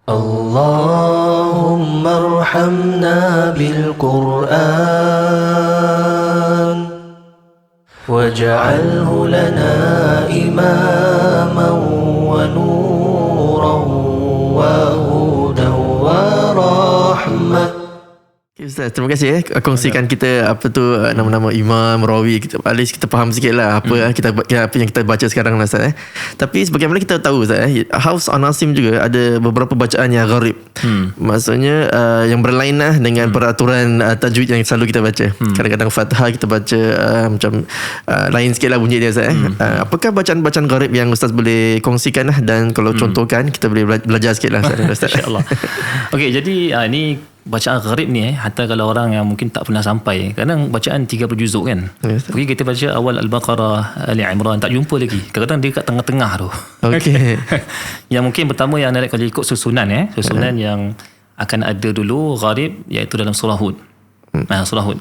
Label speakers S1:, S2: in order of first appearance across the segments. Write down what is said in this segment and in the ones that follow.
S1: اللهم ارحمنا بالقرآن واجعله لنا إماما ونورا وهدى ورحمة.
S2: Ustaz, terima kasih kongsikan kita apa tu nama-nama imam, rawi, kita at least kita faham sikit lah apa apa yang kita baca sekarang lah Ustaz. Tapi sebagaimana kita tahu Ustaz, Hafs an-Asim juga ada beberapa bacaan yang gharib. Maksudnya yang berlain lah dengan peraturan tajwid yang selalu kita baca. Kadang-kadang Fathah kita baca macam lain sikit lah bunyi dia Ustaz. Apakah bacaan-bacaan gharib yang Ustaz boleh kongsikan lah, dan kalau contohkan kita boleh belajar sikit lah Ustaz.
S3: InsyaAllah. Okey, jadi ni bacaan gharib ni hatta kalau orang yang mungkin tak pernah sampai, kadang bacaan 30 juzuk kan. Pergi kita baca awal Al-Baqarah, Ali Imran, tak jumpa lagi. Kadang-kadang dia kat tengah-tengah tu.
S2: Okey.
S3: Yang mungkin pertama yang nak kalau ikut susunan susunan yang akan ada dulu gharib, iaitu dalam surah Hud. Surah Hud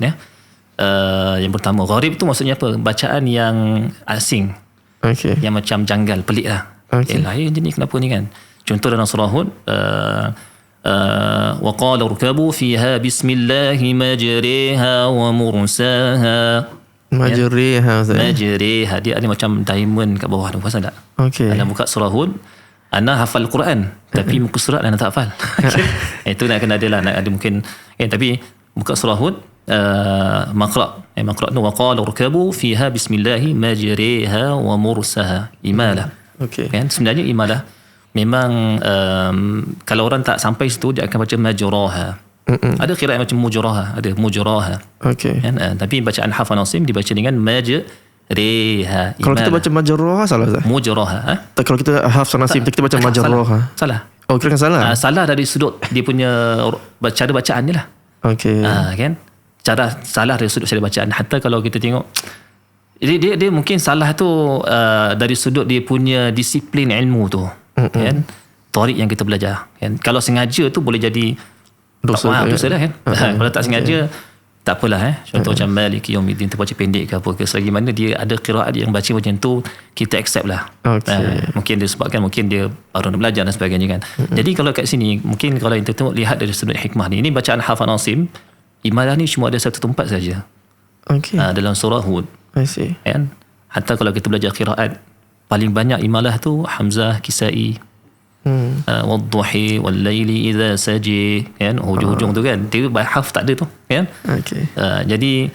S3: yang pertama gharib tu maksudnya apa? Bacaan yang asing.
S2: Okey.
S3: Yang macam janggal, pelik lah. Lain je ni, kenapa ni kan? Contoh dalam surah Hud, وقال اركبوا فيها بسم الله مجريها ومرساها. Majriha dia ada macam diamond kat bawah tu, pasal tak?
S2: Okey.
S3: Dalam buka surah Hud, ana hafal Quran tapi muka surat ana tak hafal. Itu nak kena ada lah, nak ada mungkin tapi buka surah Hud, maqra tu waqala urkabu fiha bismillahi majriha wa mursaha, imalah.
S2: Okey.
S3: Kan sebenarnya imalah memang kalau orang tak sampai situ dia akan baca majraha. Ada qiraat macam mujraha, ada mujraha.
S2: Okey.
S3: Kan? Tapi bacaan Hafs an-Asim dibaca dengan majriha.
S2: Kalau kita baca majraha salah Ustaz?
S3: Mujraha.
S2: Kalau kita Hafs an-Asim kita baca majraha.
S3: Salah.
S2: Oh, kira kan salah?
S3: Salah dari sudut dia punya cara bacaan ni lah.
S2: Okey.
S3: Kan? Cara salah dari sudut cara bacaan. Hatta kalau kita tengok dia mungkin salah tu dari sudut dia punya disiplin ilmu tu. Kan? Tarik yang kita belajar. Kan? Kalau sengaja tu boleh jadi dosa dah kan. Kalau tak sengaja tak apalah. Contoh macam Maliki Yaumiddin tu baca pendek ke apa ke, selagi mana dia ada qiraat yang baca macam tu, kita accept lah. Mungkin dia sebabkan mungkin dia baru nak belajar dan sebagainya kan. Jadi kalau kat sini mungkin kalau kita tengok lihat dari sudut hikmah ni, ini bacaan Hafs an-Asim, imalah ni cuma ada satu tempat saja. Dalam surah Hud.
S2: I see.
S3: Kan? Hatta kalau kita belajar qiraat, paling banyak imalah tu Hamzah, Kisai, wadduhi wallaili idza saji, kan, hujung-hujung tu kan. Dia Hafs tak ada tu kan. Jadi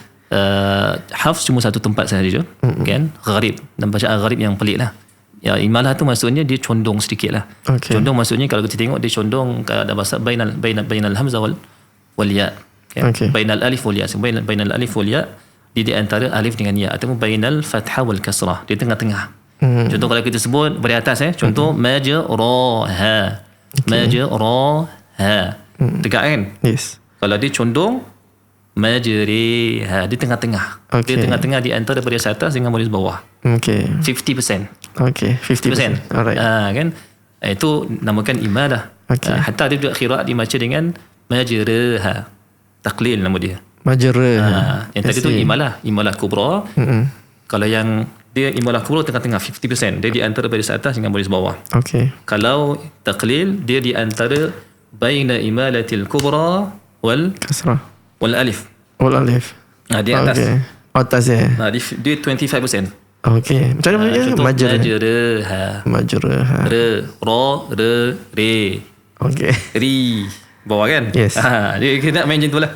S3: Hafs cuma satu tempat sahaja kan, gharib, dan bacaan gharib yang pelik lah. Imalah tu maksudnya dia condong sedikit lah. Condong maksudnya kalau kita tengok dia condong ada bahasa bainal hamzah wal ya kan? Bainal alif wal ya, bainal alif wal ya, di antara alif dengan ya, ataupun bainal fathah wal kasrah, di tengah-tengah. Contoh kalau kita sebut dari atas contoh majraha, majraha, dekat kan.
S2: Yes.
S3: Kalau dia condong majriha, di tengah-tengah. Dia tengah-tengah di antara baris atas dengan baris bawah. 50%. 50%. Alright. Kan? Itu namakan imalah. Hatta dia juga qiraat dibaca dengan majraha. Taklil nama dia.
S2: Majraha.
S3: Yang tadi tu imalah kubra. Kalau yang dia imalah kubra tengah-tengah 50%, dia di antara baris atas dengan baris bawah. Kalau taklil dia di antara baina imalatil kubra wal
S2: kasrah
S3: wal alif. Di atas.
S2: Atas
S3: dia 25%.
S2: Macam mana majraha. Re. Ri. Bawah kan? Yes. Dia kena main macam tu lah.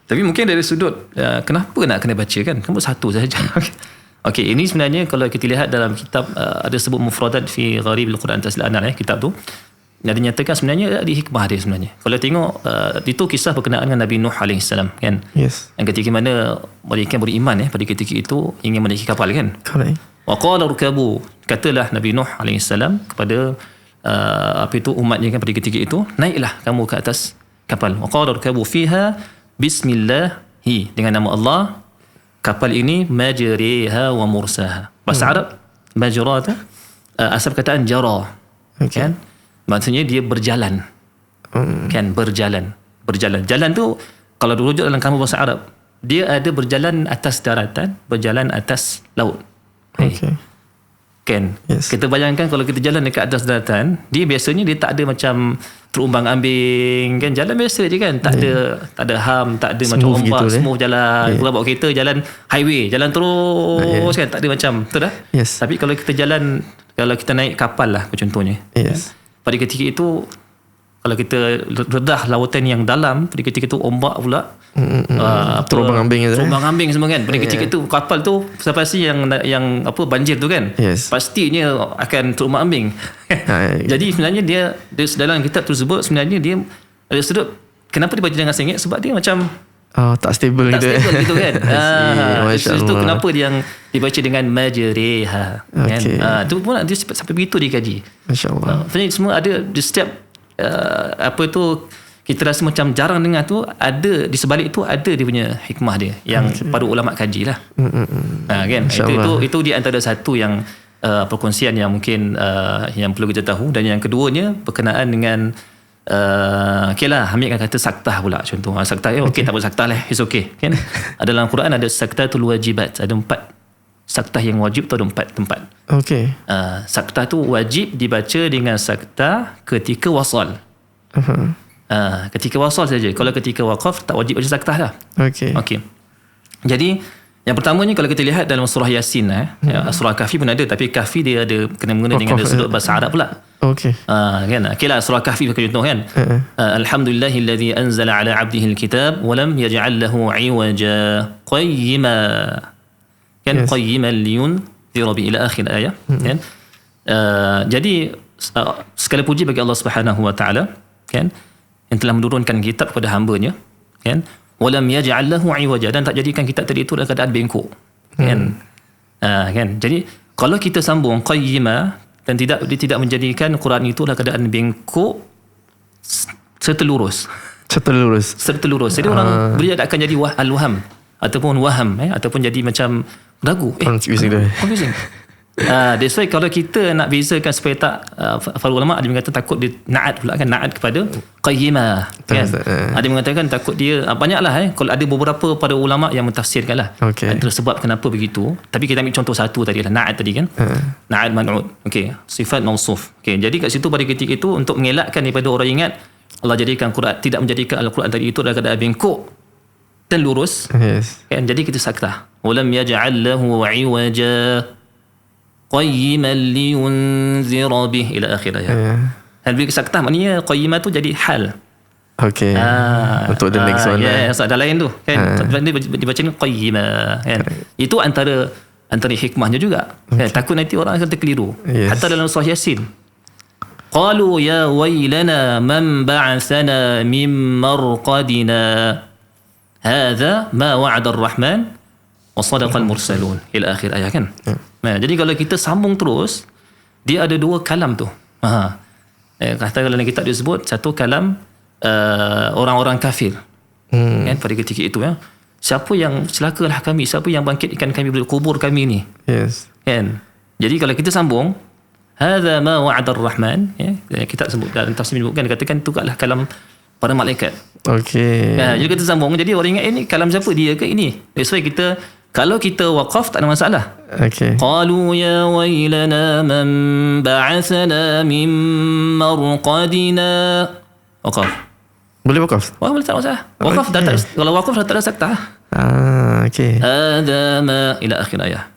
S2: Tapi mungkin dari sudut kenapa nak kena baca kan? Kamu satu sahaja. Ini sebenarnya kalau kita lihat dalam kitab ada sebut mufradat fi gharib al-Quran Tasl-Anal, kitab tu dia nyatakan sebenarnya ada hikmah dia sebenarnya. Kalau tengok itu kisah berkenaan dengan Nabi Nuh AS kan. Yes. Yang ketika mana mereka beriman pada ketika itu ingin menaiki kapal kan. Wa qala urkabu, katalah Nabi Nuh AS kepada umatnya kan pada ketika itu, naiklah kamu ke atas kapal. Wa qala urkabu fiha bismillahi, dengan nama Allah. Kapal ini majriha wa mursaha. Bahasa Arab majra asal perkataan jara. Kan? Maksudnya dia berjalan. Kan, berjalan. Jalan tu kalau dirujuk dalam kamus bahasa Arab, dia ada berjalan atas daratan, berjalan atas laut. Kan? Kita bayangkan kalau kita jalan dekat atas daratan, dia biasanya dia tak ada macam terumbang-ambing kan, jalan biasa je kan, tak ada ham, tak ada smooth macam ombak gitu, smooth jalan. Kalau bawa kereta jalan highway, jalan terus kan, tak ada macam betul dah. Tapi kalau kita jalan, kalau kita naik kapal lah contohnya, pada ketika itu kalau kita redah lautan yang dalam, pada ketika itu ombak pula
S3: terumbang-ambing
S2: semua kan. Pada ketika itu kapal tu pasti yang apa banjir tu kan, pastinya akan terumbang-ambing. Jadi sebenarnya dia dalam kitab tersebut sebenarnya dia ada sudut kenapa dibaca dengan sengit, sebab dia macam
S3: tak stable gitu
S2: kan. Itu kenapa dia yang dibaca dengan majriha kan. Itu pun dia sampai begitu dikaji. Masya-Allah. Semua ada di setiap apa tu kita rasa macam jarang dengar tu, ada di sebalik tu ada dia punya hikmah dia yang para ulama kaji lah. Kan itu di antara satu yang perkongsian yang mungkin yang perlu kita tahu. Dan yang keduanya berkenaan dengan okeylah, ambil kata saktah pula contoh. Saktah tak boleh saktah lah, it's okay kan. Dalam Quran ada saktatul wajibat, ada 4 saktah yang wajib tu, ada 4 tempat. Saktah tu wajib dibaca dengan saktah ketika wasal. Ketika wasal saja. Kalau ketika waqaf tak wajib baca saktah dah. Okey. Jadi yang pertamanya kalau kita lihat dalam surah Yasin, surah Kahfi pun ada, tapi Kahfi dia ada kena mengena dengan sudut bahasa Arab pula. Kan. Okeylah, surah Kahfi bagi contoh kan. Alhamdulillahilladzi anzala ala 'abdihi alkitab wa lam yaj'al lahu 'iwaja qayyima. Kan qayyiman liyunzira bi ila akhir ayat kan. Jadi segala puji bagi Allah Subhanahu wa taala kan, yang telah menurunkan kitab kepada hamba-Nya kan, walam yaj'al lahu 'iwaja, dan tak jadikan kitab tadi itu dalam keadaan bengkok kan. Kan. Jadi kalau kita sambung qayyima dan dia tidak menjadikan Quran itu dalam keadaan bengkok, serta lurus. Jadi orang boleh akan jadi al-waham ataupun waham ataupun jadi macam ragu, confusing. That's why kalau kita nak bezakan supaya tak para ulama ada yang kata takut dia na'at pula kan, na'at kepada qayyimah kan. Ada yang mengatakan takut dia banyaklah kalau ada beberapa pada ulama yang mentafsirkan lah antara sebab kenapa begitu. Tapi kita ambil contoh satu tadi lah, na'at tadi kan, na'at man'ud, sifat mausuf. Jadi kat situ pada ketika itu untuk mengelakkan daripada orang ingat Allah jadikan Quran, tidak menjadikan Al-Quran tadi itu dalam keadaan bengkok dan lurus kan, jadi kita saktah, walam yaj'al lahu 'iwaja qayyiman liyunzira bih ila akhir ayat. Dan bila saktah maknanya qayyimah tu jadi hal. Untuk the next one. Ada lain tu kan. Dibaca ni qayyimah kan. Itu antara hikmahnya juga. Kan? Takut nanti orang akan terkeliru. Hatta dalam surah Yasin. Qalu ya wailana man ba'athana min marqadina. Hadza ma wa'ada ar-rahman wa sadaqa al-mursalun ila akhir ayat kan. Jadi kalau kita sambung terus, dia ada 2 kalam tu. Kata dalam kitab disebut satu kalam orang-orang kafir. Kan pada ketika itu siapa yang celakalah kami, siapa yang bangkitkan kami dari kubur kami ni. Kan. Jadi kalau kita sambung hadza ma wa'ada ar-rahman, kita sebut dalam tafsir menyebutkan, katakan itu adalah kalam para malaikat. Jadi kita sambung, jadi orang ingat ini kalam siapa, dia ke ini. That's why kita kalau kita waqaf tak ada masalah. Qalu ya wailana man ba'athana min marqadina. Waqaf.
S3: Boleh waqaf?
S2: Boleh, tak masalah. Waqaf dah tak, kalau waqaf dah tak ada saktah. Hadza ma ila akhir ayat.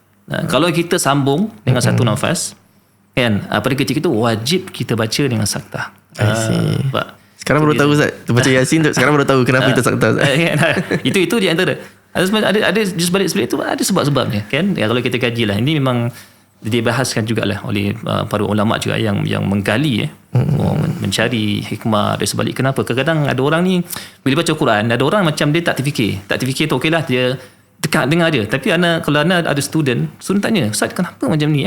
S2: Kalau kita sambung dengan satu nafas kan, pada ketika itu wajib kita baca dengan saktah.
S3: Sekarang baru tahu Ustaz, tu baca Yasin tu sekarang baru tahu kenapa kita saktah.
S2: Itu di antara ada di sebalik-sebalik itu ada sebab-sebabnya kan. Kalau kita kajilah, ini memang dibahaskan jugalah oleh para ulama juga yang menggali mencari hikmah dari sebalik kenapa. Kadang-kadang ada orang ni bila baca Quran, ada orang macam dia tak terfikir tu okeylah, dia dekat dengar dia. Tapi kalau ada student tanya, Ustaz kenapa macam ni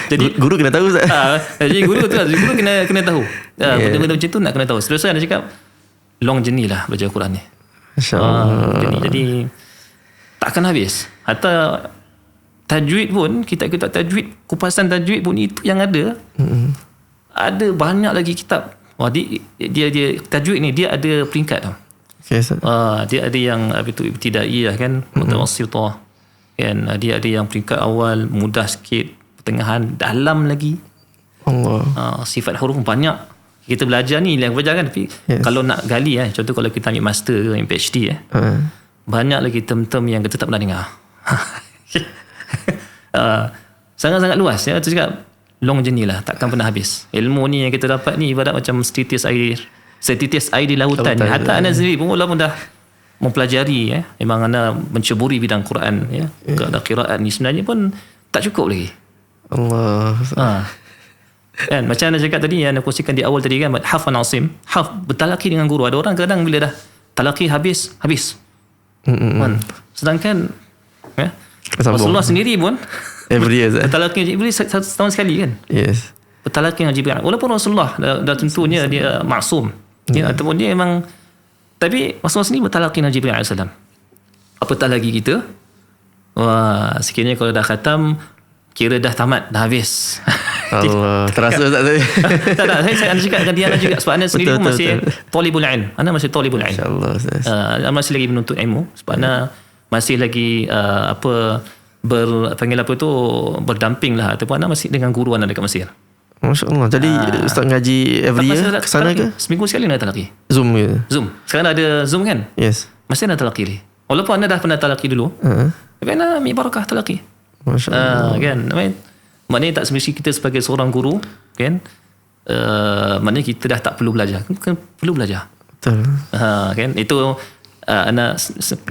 S3: jadi guru kena tahu Ustaz.
S2: Jadi guru kena tahu. Benda-benda macam tu nak kena tahu. Sebab saya nak cakap long journey lah baca Quran ni. Jadi takkan habis. Hatta tajwid pun, kitab tajwid, kupasan tajwid pun itu yang ada. Ada banyak lagi kitab. Dia tajwid ni dia ada peringkat tau. Dia ada yang ibtidaiyah kan, mutawassithah,
S3: kan. Dia ada yang peringkat awal mudah sikit, pertengahan, dalam lagi.
S2: Allah.
S3: Sifat huruf banyak. Kita belajar ni yang belajar kan, tapi kalau nak gali contoh kalau kita ambil master ke ambil PhD banyak lagi term-term yang kita tak pernah dengar. Sangat-sangat luas ya. Tu cakap long journey lah, takkan pernah habis. Ilmu ni yang kita dapat ni ibarat macam setitis air di lautan. Hatta anda sendiri pun walaupun dah mempelajari memang anda menceburi bidang Quran qiraat ni sebenarnya pun tak cukup lagi.
S2: Allah.
S3: Kan macam anda cakap tadi yang anda kongsikan di awal tadi kan, hafan asim, bertalaki dengan guru. Ada orang kadang bila dah talaki habis kan? Sedangkan Rasulullah sendiri pun
S2: every year
S3: bertalaki dengan Jibril setahun sekali kan.
S2: Yes.
S3: Bertalaki dengan Jibril walaupun Rasulullah dah tentunya dia maksum ataupun dia memang, tapi Rasulullah sendiri bertalaki dengan Jibril AS. Apatah lagi kita, sekiranya kalau dah khatam kira dah tamat, dah habis.
S2: Allah, terasa tak tadi?
S3: Tak, saya nak cakap dengan dia juga sebab anda sendiri pun masih talibul ilm. Anda masih talibul ilm. InsyaAllah. Masih lagi menuntut ilmu sebab anda masih lagi berdamping lah, ataupun anda masih dengan guru anda dekat Mesir.
S2: Masya-Allah. Jadi Ustaz ngaji every year ke sana ke?
S3: Seminggu sekali nak talaki.
S2: Zoom ke?
S3: Zoom. Sekarang ada Zoom kan?
S2: Yes.
S3: Masih nak talaki lagi. Walaupun anda dah pernah talaki dulu. Tapi anda ambil barakah talaki.
S2: Masya-Allah.
S3: Kan? Maknanya tak semestinya kita sebagai seorang guru kan, maknanya kita dah tak perlu belajar. Perlu belajar.
S2: Betul.
S3: Kan? Itu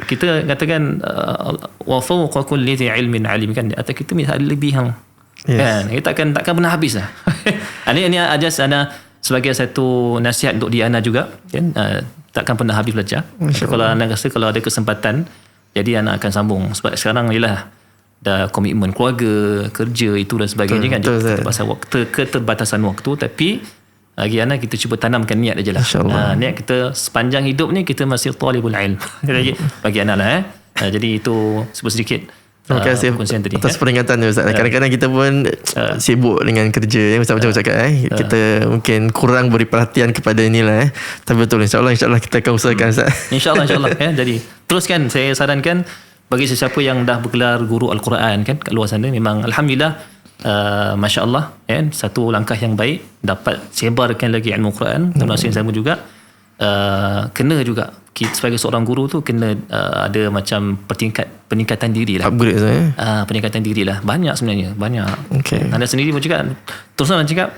S3: kita katakan wa fawqa kulli dhi ilmin alim kan, atau kita ada lebihan. Kan? Kita takkan pernah habis lah. Ini just ana sebagai satu nasihat untuk dia Ana juga kan, takkan pernah habis belajar. Kalau Ana rasa kalau ada kesempatan, jadi Ana akan sambung sebab sekarang ialah dah komitmen keluarga, kerja itu dan sebagainya kan. Keterbatasan waktu, tapi lagi Ana kita cuba tanamkan niat aja lah. Niat kita sepanjang hidup ni kita masih talibul ilm. Bagi Ana lah jadi itu sebut sedikit.
S2: Terima kasih atas peringatan ni Ustaz. Kadang-kadang kita pun sibuk dengan kerja yang Ustaz macam cakap kita mungkin kurang beri perhatian kepada inilah Tapi betul insya-Allah kita akan usahakan Ustaz.
S3: Insya-Allah jadi teruskan. Saya sarankan bagi sesiapa yang dah bergelar guru Al-Quran kan kat luar sana, memang alhamdulillah masya-Allah kan, satu langkah yang baik dapat sebarkan lagi ilmu Quran. Termasuk yang sama juga kena juga kita sebagai seorang guru tu kena ada macam peningkatan diri lah.
S2: Upgrade saya.
S3: Peningkatan diri lah. Banyak sebenarnya. Banyak.
S2: Okay.
S3: Anda sendiri pun cakap, terus anda cakap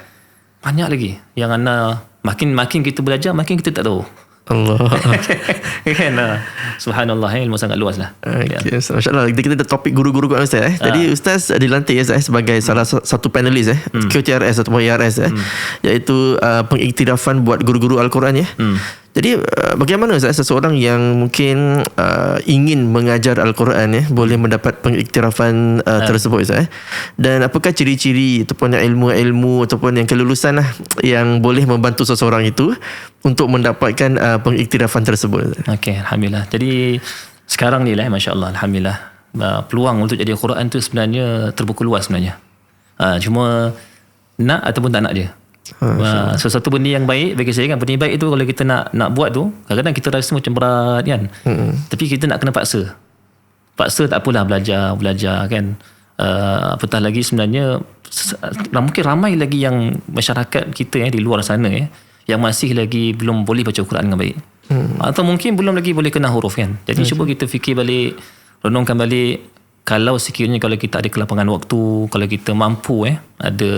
S3: banyak lagi yang anda makin kita belajar makin kita tak tahu.
S2: Allah.
S3: Kan, subhanallah, ilmu sangat luas lah.
S2: Okay, masya-Allah. Kita ada topik guru-guru kat Ustaz. Tadi Ustaz dilantik sebagai salah satu panelis QTRS atau YRS iaitu pengiktirafan buat guru-guru Al-Quran Jadi bagaimana Ustaz seseorang yang mungkin ingin mengajar Al-Quran boleh mendapat pengiktirafan tersebut Ustaz dan apakah ciri-ciri ataupun ilmu-ilmu ataupun yang kelulusan yang boleh membantu seseorang itu untuk mendapatkan pengiktirafan tersebut.
S3: Okey, alhamdulillah. Jadi sekarang ni lah masya-Allah, alhamdulillah, peluang untuk jadi Al-Quran tu sebenarnya terbuka luas sebenarnya. Cuma nak ataupun tak nak je. Sesuatu benda yang baik bagi saya kan, benda baik itu kalau kita nak buat tu kadang-kadang kita rasa macam berat kan. Tapi kita nak kena paksa tak apalah, belajar kan. Apatah lagi sebenarnya mungkin ramai lagi yang masyarakat kita di luar sana yang masih lagi belum boleh baca Al-Quran dengan baik, atau mungkin belum lagi boleh kenal huruf kan. Jadi cuba kita fikir balik, renungkan balik, kalau sekiranya kalau kita ada kelapangan waktu, kalau kita mampu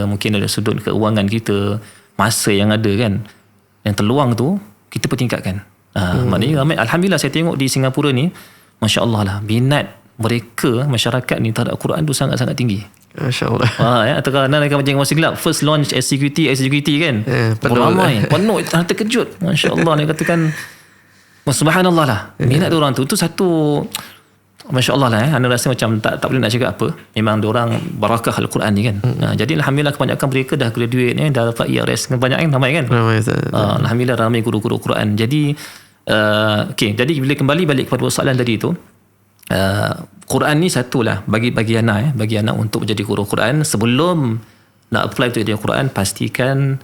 S3: mungkin ada sudut keuangan kita, masa yang ada kan, yang terluang tu kita pertingkatkan. Maknanya ramai, alhamdulillah saya tengok di Singapura ni masya-Allah lah, minat mereka masyarakat ni terhadap Quran tu sangat-sangat tinggi.
S2: Masya-Allah.
S3: Terkadang mereka macam masih gelap first launch executive kan. Ramai, penuh, terkejut. Masya-Allah, dia katakan subhanallah lah. Minat orang tu satu, masya-Allah lah. Anda rasa macam tak boleh nak cakap apa. Memang diorang barakah Al-Quran ni kan. Jadi alhamdulillah kebanyakan mereka dah graduate dah dapat IRS banyak kan, ramai kan. Alhamdulillah ramai guru-guru Quran. Jadi okey, jadi bila kembali balik kepada soalan tadi tu, Quran ni satulah bagi anak untuk menjadi guru Quran. Sebelum nak apply untuk jadi Quran, pastikan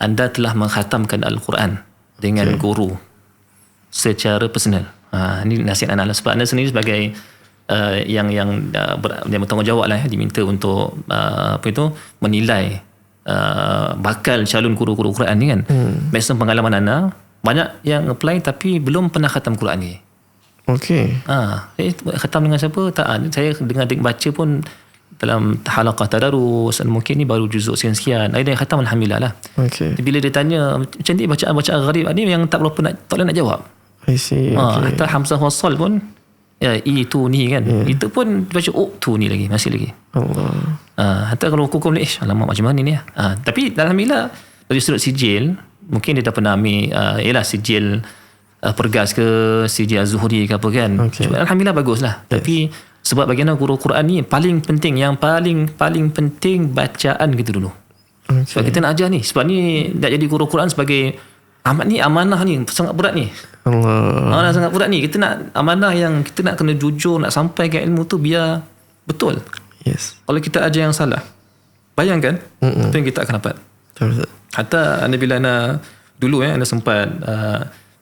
S3: anda telah mengkhatamkan Al-Quran dengan guru secara personal. Ini nasihat anak sebab anda sendiri sebagai yang bertanggungjawab lah, diminta untuk menilai bakal calon guru-guru Quran ni kan. Based on pengalaman Ana, banyak yang apply tapi belum pernah khatam Quran ni.
S1: Okey.
S3: Khatam dengan siapa? Tak, saya dengar baca pun dalam halaqah tadarus, mungkin ni baru juzuk sekian-sekian. Ada yang khatam, alhamdulillah lah.
S1: Okey.
S3: Bila dia tanya macam ni bacaan-bacaan gharib ni yang tak boleh nak jawab.
S1: I see. Okay.
S3: Hatta hamzah wasal pun itu ni kan. Itu pun baca tu ni lagi, masih lagi.
S1: Allah.
S3: Hatta kalau hukum ni alamak macam mana ni tapi alhamdulillah dari sudut sijil mungkin dia dah pernah ambil ialah sijil Pergas ke sijil Az-Zuhri ke apa kan. Alhamdulillah baguslah. Tapi sebab bagian guru Quran ni paling penting, yang paling penting bacaan kita dulu. Sebab kita nak ajar ni, sebab ni nak jadi guru Quran sebagai amanah ni sangat berat ni. Allah. Sangat berat ni. Kita nak amanah yang kita nak kena jujur, nak sampaikan ilmu tu biar betul.
S1: Yes.
S3: Kalau kita ajar yang salah, bayangkan apa yang kita akan dapat.
S1: Betul.
S3: Hatta bila Ana dulu Ana sempat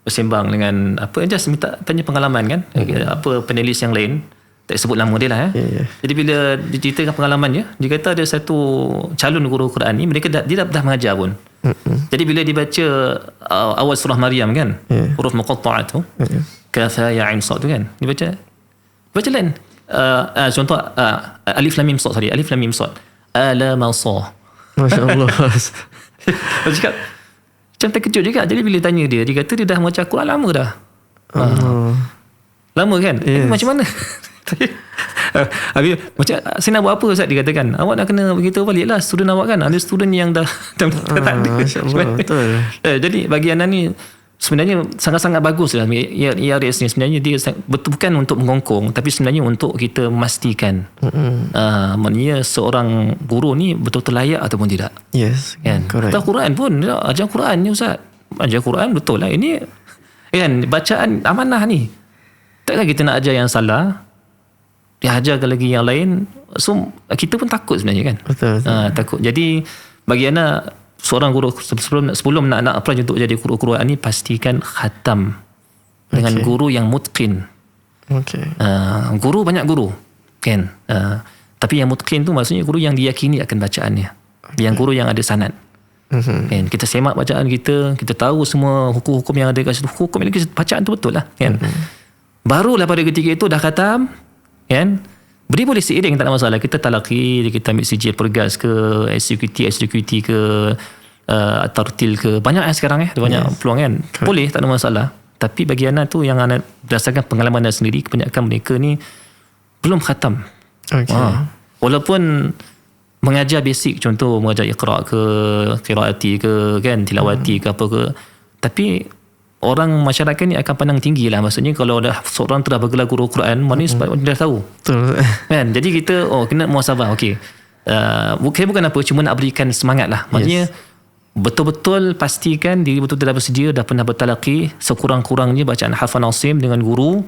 S3: bersembang dengan just minta tanya pengalaman kan. Apa panelis yang lain, tak sebut nama dia lah. Jadi bila diceritakan pengalamannya, dia kata ada satu calon guru Quran ni, mereka dia dah mengajar pun. Jadi bila dibaca awal surah Maryam kan, huruf muqatta'at tu, kafa ya ain sad tu kan, dibaca lain. Contoh alif lam mim sad, alif lam mim sad, alama sa.
S1: Masya-Allah.
S3: Cakap macam terkejut juga. Jadi bila tanya dia kata dia dah membaca Quran lama dah. Lama kan? Macam mana? Habis macam saya nak buat apa Ustaz, dia katakan awak nak kena beritahu balik lah student awak kan, ada student yang dah tak ada.
S1: Betul.
S3: Jadi bagi Ana ni sebenarnya sangat-sangat bagus lah IRS ni. Sebenarnya dia bukan untuk mengongkong, tapi sebenarnya untuk kita memastikan maknanya seorang guru ni betul-betul layak ataupun tidak.
S1: Yes,
S3: kan?
S1: correct.
S3: Atau Quran pun ajar Quran ni Ustaz, ajar Quran betul lah ini kan, bacaan amanah ni. Takkan kita nak ajar yang salah, dia ajarkan lagi yang lain, so kita pun takut sebenarnya kan.
S1: Betul.
S3: Takut. Jadi bagi Ana, seorang guru sebelum nak apply untuk jadi guru Quran ni, pastikan khatam dengan guru yang mutqin. Guru banyak guru kan, tapi yang mutqin tu maksudnya guru yang diyakini akan bacaannya, yang guru yang ada sanad. Kan, kita semak bacaan kita tahu semua hukum-hukum yang ada kat situ, hukum yang bacaan tu betul lah kan. Barulah pada ketika itu dah khatam kan, beri boleh seiring, tak ada masalah. Kita talaqi, kita ambil sijil Pergas ke SQT ke tartil ke, banyak sekarang ada banyak peluang kan. Boleh, tak ada masalah. Tapi bagi Ana tu yang Ana berdasarkan pengalaman Ana sendiri, kebanyakan mereka ni belum khatam. Walaupun mengajar basic, contoh mengajar iqra ke, qiraati ke kan, tilawati ke apa ke, tapi orang masyarakat ni akan pandang tinggi lah. Maksudnya kalau dah seorang tu dah bergelar guru Quran, maknanya sebab dia dah tahu. Betul. Kan? Jadi kita kena muhasabah. Bukan apa, cuma nak berikan semangat lah. Maknanya betul-betul pastikan diri betul-betul dah bersedia, dah pernah bertalaqi sekurang-kurangnya bacaan hafal Asim dengan guru,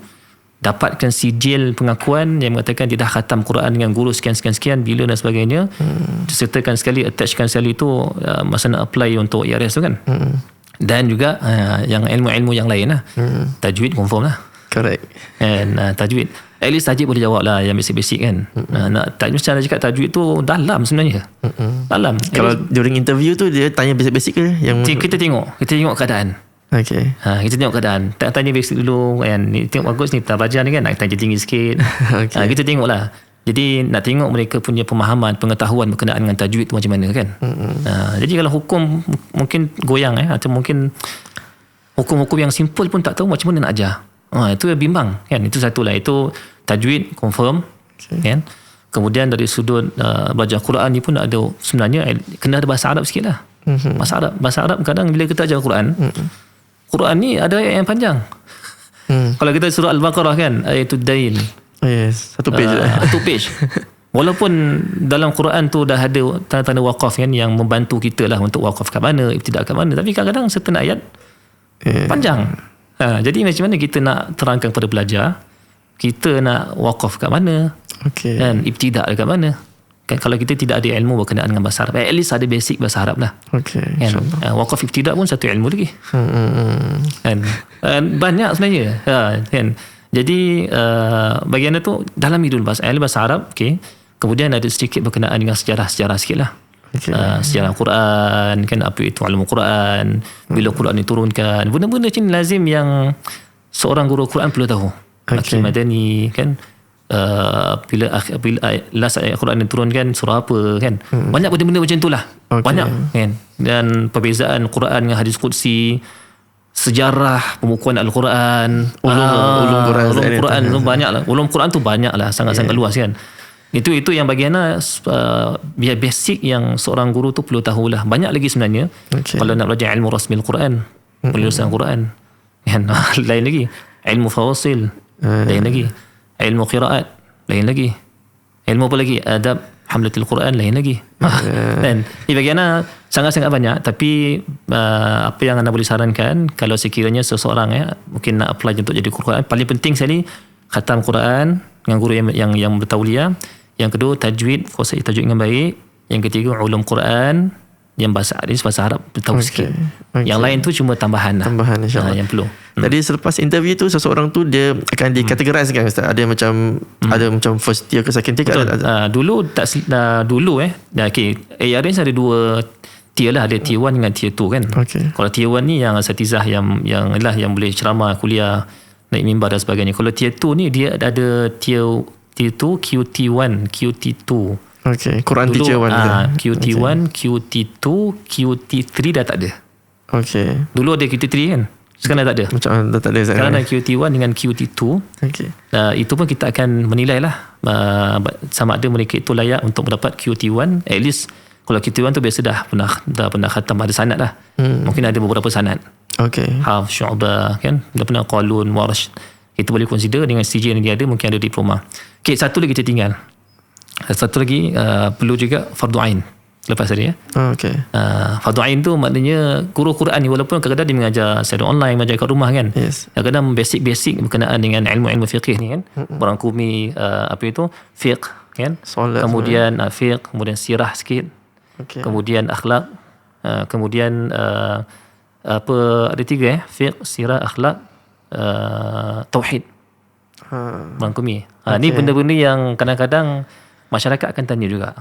S3: dapatkan sijil pengakuan yang mengatakan dia dah khatam Quran dengan guru sekian-sekian bila dan sebagainya. Disertakan sekali, attachkan sekali tu masa nak apply untuk IRS tu kan. Dan juga yang ilmu-ilmu yang lain lah. Tajwid confirm lah.
S1: Correct.
S3: And tajwid, at least tajwid boleh jawab lah yang basic-basic kan. Nak tajwid, macam cakap tajwid tu dalam sebenarnya. Dalam.
S1: Kalau during interview tu dia tanya basic-basic ke? Yang
S3: kita tengok keadaan. Kita tengok keadaan. Tak tanya basic dulu kan. Ni tengok bagus ni, tak belajar ni kan, nak tanya tinggi sikit. Kita tengok lah. Jadi nak tengok mereka punya pemahaman, pengetahuan berkenaan dengan tajwid tu macam mana kan. Jadi kalau hukum mungkin goyang atau mungkin hukum-hukum yang simple pun tak tahu macam mana nak ajar. Itu bimbang kan. Itu satu lah. Itu tajwid confirm kan. Kemudian dari sudut belajar Quran ni pun ada, sebenarnya kena ada bahasa Arab sikit lah. Bahasa Arab kadang bila kita ajar Quran, Quran ni ada ayat yang panjang. Kalau kita surah Al-Baqarah kan, ayatul dain, satu page. Walaupun dalam Quran tu dah ada tanda-tanda waqaf kan, yang membantu kita lah untuk waqaf kat mana, ibtidak kat mana, tapi kadang-kadang certain ayat panjang. Jadi macam mana kita nak terangkan kepada pelajar, kita nak waqaf kat mana, dan ibtidak kat mana kan. Kalau kita tidak ada ilmu berkenaan dengan bahasa Arab, at least ada basic bahasa Arab lah kan. Waqaf ibtidak pun satu ilmu lagi kan. Banyak sebenarnya kan. Jadi bagian itu dalami dulu bahasa Arab, okey. Kemudian ada sedikit berkenaan dengan sejarah sikit lah. Sejarah Quran kan, apa itu ilmu Quran, bila Quran diturunkan, benda-benda macam ni lazim yang seorang guru Quran perlu tahu. Hakim Madani kan, bila last ayat Quran diturunkan surah apa kan, banyak benda-benda macam itulah. Banyak kan. Dan perbezaan Quran dengan hadis qudsi, sejarah pembukuan Al-Quran, ulum Quran tu banyak lah. Ulum Quran tu banyak lah, sangat-sangat luas kan. Itu yang bagiannya biar basic yang seorang guru tu perlu tahulah. Banyak lagi sebenarnya. Kalau nak belajar ilmu rasmi Al-Quran, penulisan Al-Quran kan, lain lagi. Ilmu fawasil, lain lagi. Ilmu qiraat, lain lagi. Ilmu apa lagi? Adab hamlatul Quran, lain lagi. Dan ini bagiannya sangat-sangat banyak. Tapi apa yang anda boleh sarankan, kalau sekiranya seseorang mungkin nak apply untuk jadi Quran, paling penting sekali khatam Quran dengan guru yang bertauliah. Yang kedua, tajwid, kuasai tajwid dengan baik. Yang ketiga, ulum Quran yang bahasa Arab tahu sikit. Yang lain tu cuma tambahan
S1: insyaAllah.
S3: Yang perlu.
S1: Jadi selepas interview tu, seseorang tu dia akan dikategoriskan, Ustaz? Ada macam first tier ke second tier?
S3: Dulu ARS ada 2 tier lah. Ada tier 1 dengan tier 2 kan. Kalau tier 1 ni yang asatizah yang boleh ceramah, kuliah, naik mimbar dan sebagainya. Kalau tier 2 ni dia ada tier 2, QT1, QT2.
S1: Quran
S3: dulu,
S1: teacher 1.
S3: QT1, QT2, QT3 dah tak ada. Dulu ada QT3 kan. Sekarang dah tak ada.
S1: Dah tak ada.
S3: Sekarang ada QT1 dengan QT2. Itu pun kita akan menilai lah sama ada mereka itu layak untuk mendapat QT1. At least kalau QT1 tu biasa dah pernah khatam, ada sanad lah. Mungkin ada beberapa sanad. Hafz, Syu'bah kan, dah pernah Qalun, Warsh. Kita boleh consider dengan CJ yang dia ada, mungkin ada diploma. Satu lagi kita tinggal. Satu lagi perlu juga fardu ain lepas tadi fardu ain tu maknanya guru Quran ni walaupun kadang-kadang dia mengajar secara online, mengajar kat rumah kan, kadang-kadang basic berkenaan dengan ilmu fiqh ni kan, merangkumi apa itu fiqh kan, kemudian fiqh, kemudian sirah sikit, kemudian akhlak, kemudian apa, ada 3 fiqh, sirah, akhlak, tauhid, merangkumi. Ni benda-benda yang kadang-kadang masyarakat akan tanya juga.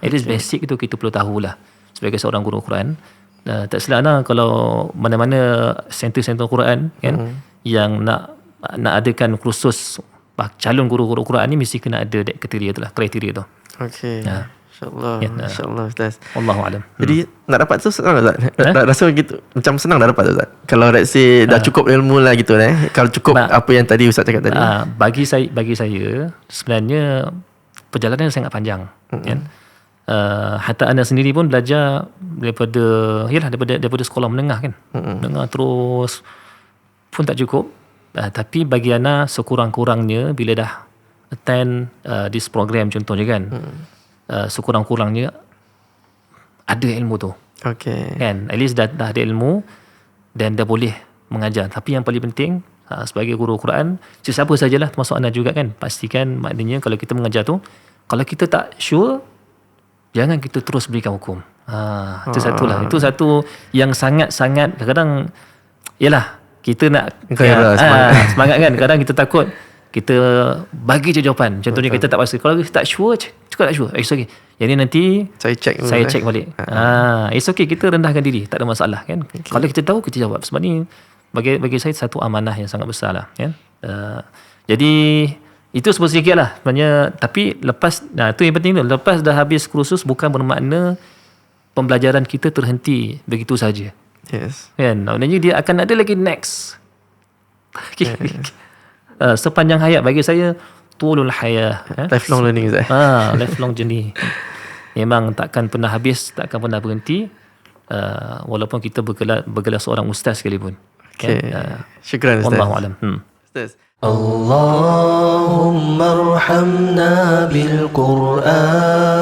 S3: At least basic itu kita perlu tahulah sebagai seorang guru Quran. Tak silaplah kalau mana-mana center-center Quran kan, yang nak adakan kursus calon guru-guru Quran ni mesti kena ada kriteria tu lah, kriteria tu.
S1: InsyaAllah Ustaz.
S3: Wallahualam.
S1: Jadi nak dapat tu senang tak Ustaz? Rasa gitu macam senang dah dapat tu Ustaz? Kalau let's say dah cukup ilmu lah gitu kalau cukup apa yang tadi Ustaz cakap tadi.
S3: Bagi saya sebenarnya perjalanan sangat panjang kan. Hatta anda sendiri pun belajar daripada sekolah menengah kan. Menengah terus pun tak cukup. Tapi bagi anda sekurang-kurangnya bila dah attend this program contohnya kan, sekurang-kurangnya ada ilmu tu. Kan, at least dah ada ilmu dan dah boleh mengajar. Tapi yang paling penting sebagai guru Quran, sesiapa sajalah termasuk anda juga kan, pastikan maknanya kalau kita mengajar tu, kalau kita tak sure, jangan kita terus berikan hukum. Itu satulah. Itu satu yang sangat-sangat kadang-kadang yalah kita nak semangat kan, kadang kita takut kita bagi je jawapan. Contohnya kita tak pasti. Kalau kita tak sure, cakap tak sure. It's okay. Jadi nanti saya check balik. It's okay, kita rendahkan diri, tak ada masalah kan. Kalau kita tahu, kita jawab. Sebab ni bagi saya satu amanah yang sangat besar lah kan. Jadi itu sedikit lah sebenarnya. Tapi lepas, itu yang penting tu, lepas dah habis kursus bukan bermakna pembelajaran kita terhenti begitu saja. Kan, maknanya dia akan ada lagi next. Sepanjang hayat bagi saya tulul hayat,
S1: lifelong learning
S3: lifelong journey. Memang takkan pernah habis, takkan pernah berhenti, walaupun kita bergelar seorang ustaz sekalipun.
S1: Syukran Ustaz.
S3: Wallahualam.
S1: Ustaz, Allahumma arhamna bil Quran